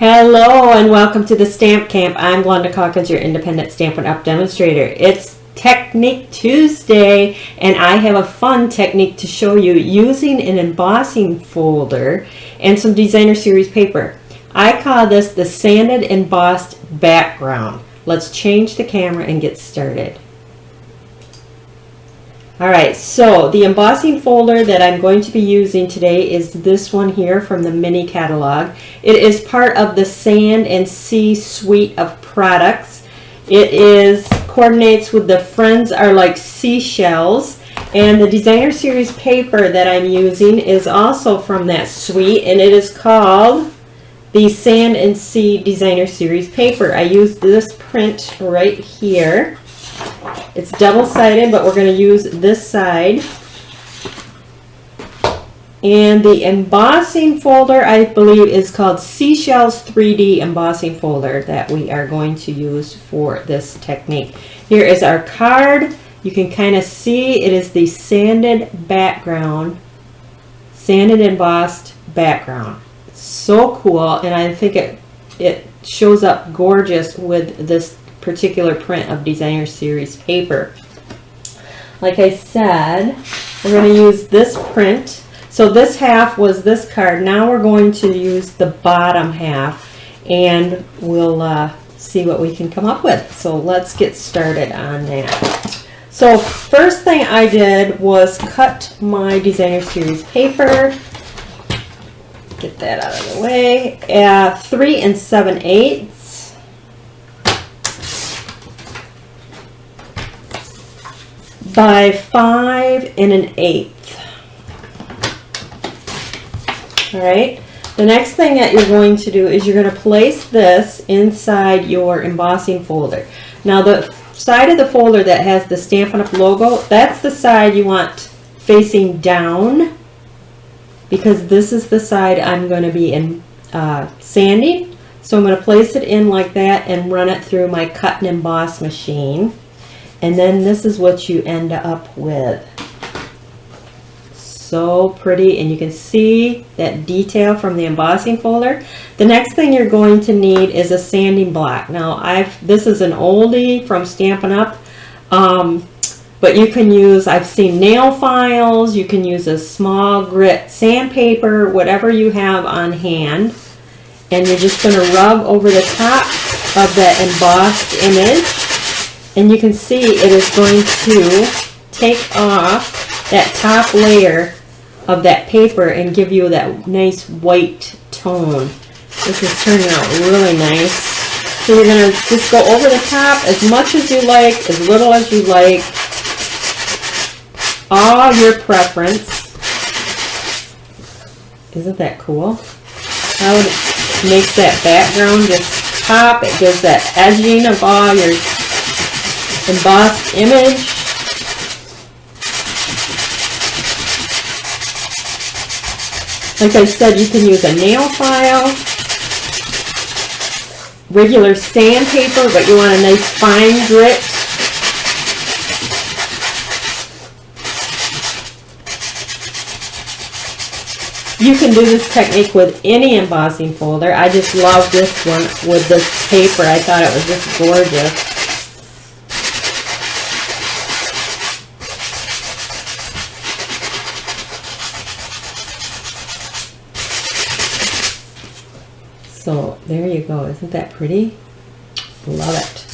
Hello and welcome to the Stamp Camp. I'm Glenda Calkins, your independent Stampin' Up! Demonstrator. It's Technique Tuesday and I have a fun technique to show you using an embossing folder and some designer series paper. I call this the Sanded Embossed Background. Let's change the camera and get started. Alright, so the embossing folder that I'm going to be using today is this one here from the mini catalog. It is part of the Sand and Sea suite of products. It coordinates with the Friends Are Like Seashells, and the designer series paper that I'm using is also from that suite, and it is called the Sand and Sea designer series paper. I used this print right here. It's double-sided, but we're going to use this side. And the embossing folder, I believe, is called Seashells 3D embossing folder that we are going to use for this technique. Here is our card. You can kind of see it is the sanded background, sanded embossed background. So cool, and I think it shows up gorgeous with this particular print of designer series paper. Like I said, we're going to use this print. So this half was this card. Now we're going to use the bottom half and we'll see what we can come up with. So let's get started on that. So first thing I did was cut my designer series paper. Get that out of the way. 3 7/8 by 5 1/8. All right. The next thing that you're going to do is you're going to place this inside your embossing folder. Now the side of the folder that has the Stampin' Up! Logo, that's the side you want facing down, because this is the side I'm going to be sanding. So I'm going to place it in like that and run it through my cut and emboss machine. And then this is what you end up with. So pretty, and you can see that detail from the embossing folder. The next thing you're going to need is a sanding block. Now this is an oldie from Stampin' Up! But you can use, I've seen nail files, you can use a small grit sandpaper, whatever you have on hand. And you're just going to rub over the top of that embossed image. And you can see it is going to take off that top layer of that paper and give you that nice white tone. This is turning out really nice. So you're going to just go over the top as much as you like, as little as you like. All your preference. Isn't that cool? How it makes that background just pop. It gives that edging of all your embossed image. Like I said, you can use a nail file, regular sandpaper, but you want a nice fine grit. You can do this technique with any embossing folder. I just love this one with this paper. I thought it was just gorgeous. So there you go. Isn't that pretty? Love it.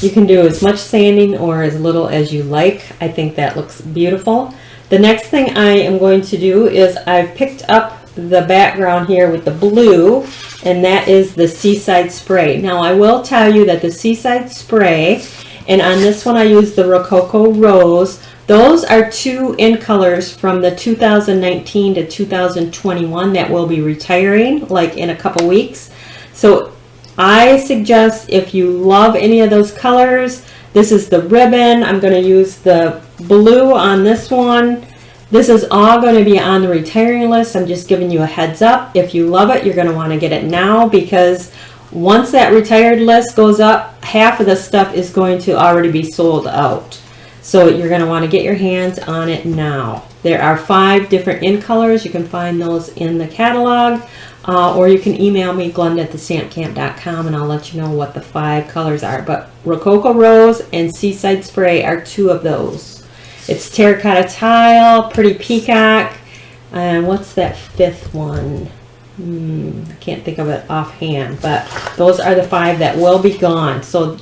You can do as much sanding or as little as you like. I think that looks beautiful. The next thing I am going to do is I've picked up the background here with the blue, and that is the Seaside Spray. Now I will tell you that the Seaside Spray, and on this one I use the Rococo Rose, those are two in colors from the 2019 to 2021 that will be retiring like in a couple weeks. So I suggest, if you love any of those colors, this is the ribbon. I'm going to use the blue on this one. This is all going to be on the retiring list. I'm just giving you a heads up. If you love it, you're going to want to get it now, because once that retired list goes up, half of the stuff is going to already be sold out. So you're going to want to get your hands on it now. There are 5 different in colors. You can find those in the catalog. or you can email me, glenda@TheStampCamp.com, and I'll let you know what the 5 colors are. But Rococo Rose and Seaside Spray are 2 of those. It's Terracotta Tile, Pretty Peacock, and what's that 5th one? I can't think of it offhand, but those are the 5 that will be gone. So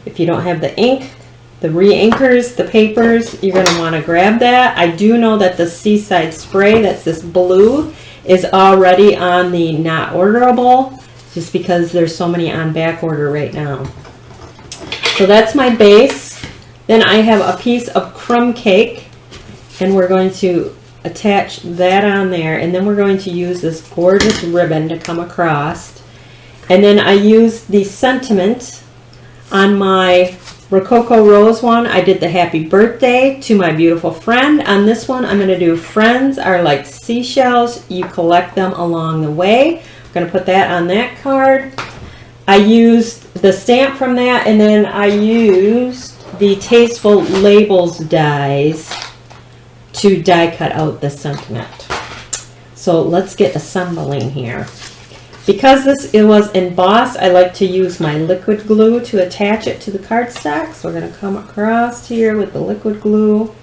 if you don't have the ink, the re-inkers, the papers, you're going to want to grab that. I do know that the Seaside Spray, that's this blue, is already on the not orderable, just because there's so many on back order right now. So that's my base. Then I have a piece of crumb cake, and we're going to attach that on there, and then we're going to use this gorgeous ribbon to come across. And then I used the sentiment on my Rococo Rose one. I did the happy birthday to my beautiful friend. On this one, I'm going to do friends are like seashells. You collect them along the way. I'm going to put that on that card. I used the stamp from that, and then I used the Tasteful Labels dies to die cut out the sentiment. So let's get assembling here. Because it was embossed, I like to use my liquid glue to attach it to the cardstock. So we're going to come across here with the liquid glue.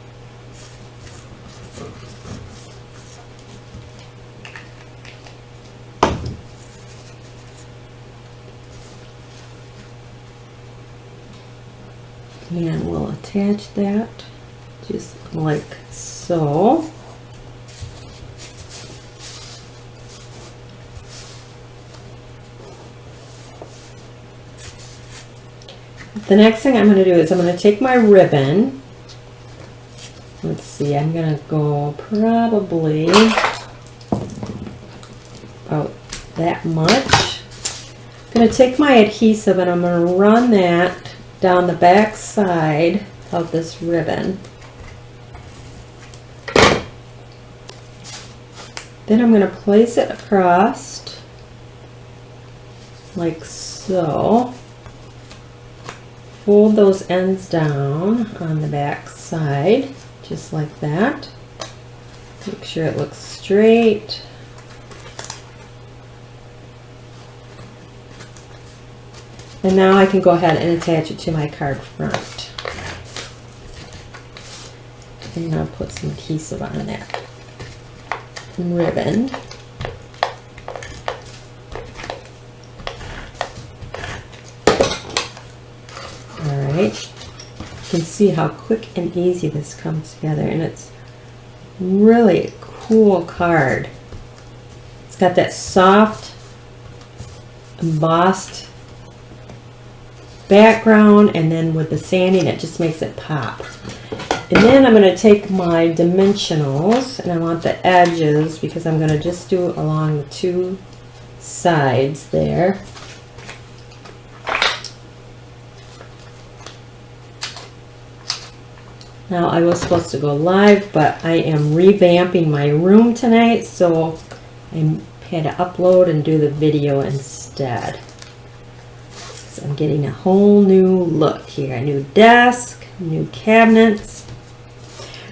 And we'll attach that just like so. The next thing I'm going to do is I'm going to take my ribbon. Let's see, I'm going to go probably about that much. I'm going to take my adhesive and I'm going to run that down the back side of this ribbon. Then I'm going to place it across like so. Fold those ends down on the back side, just like that. Make sure it looks straight. And now I can go ahead and attach it to my card front. And I'll put some adhesive on that ribbon. Alright, you can see how quick and easy this comes together, and it's really a cool card. It's got that soft embossed background, and then with the sanding it just makes it pop. And then I'm going to take my dimensionals, and I want the edges because I'm going to just do it along the 2 sides there. Now I was supposed to go live, but I am revamping my room tonight, so I had to upload and do the video instead. So I'm getting a whole new look here, a new desk, new cabinets.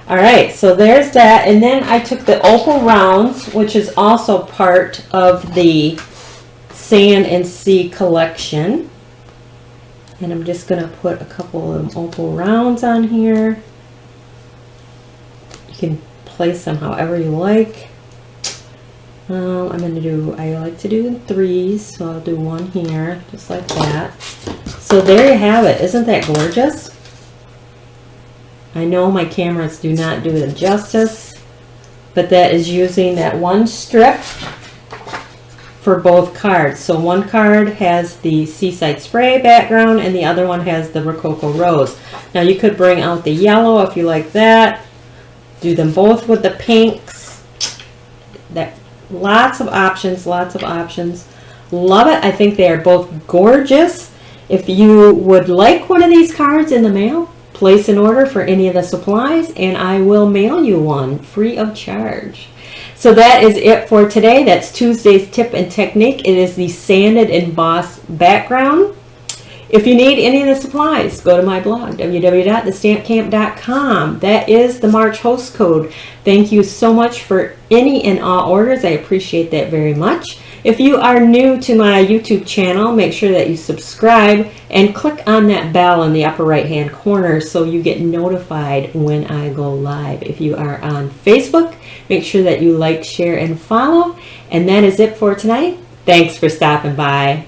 Alright, so there's that, and then I took the opal rounds, which is also part of the Sand and Sea collection. And I'm just going to put a couple of opal rounds on here. You can place them however you like. I like to do in 3s, so I'll do 1 here, just like that. So there you have it. Isn't that gorgeous? I know my cameras do not do it justice, but that is using that 1 strip for both cards. So one card has the Seaside Spray background and the other one has the Rococo Rose. Now you could bring out the yellow if you like that. Do them both with the pinks. Lots of options, lots of options. Love it. I think they are both gorgeous. If you would like one of these cards in the mail, place an order for any of the supplies and I will mail you one free of charge. So that is it for today. That's Tuesday's tip and technique. It is the Sanded Embossed Background. If you need any of the supplies, go to my blog, www.TheStampCamp.com. That is the March host code. Thank you so much for any and all orders. I appreciate that very much. If you are new to my YouTube channel, make sure that you subscribe and click on that bell in the upper right hand corner so you get notified when I go live. If you are on Facebook, make sure that you like, share, and follow. And that is it for tonight. Thanks for stopping by.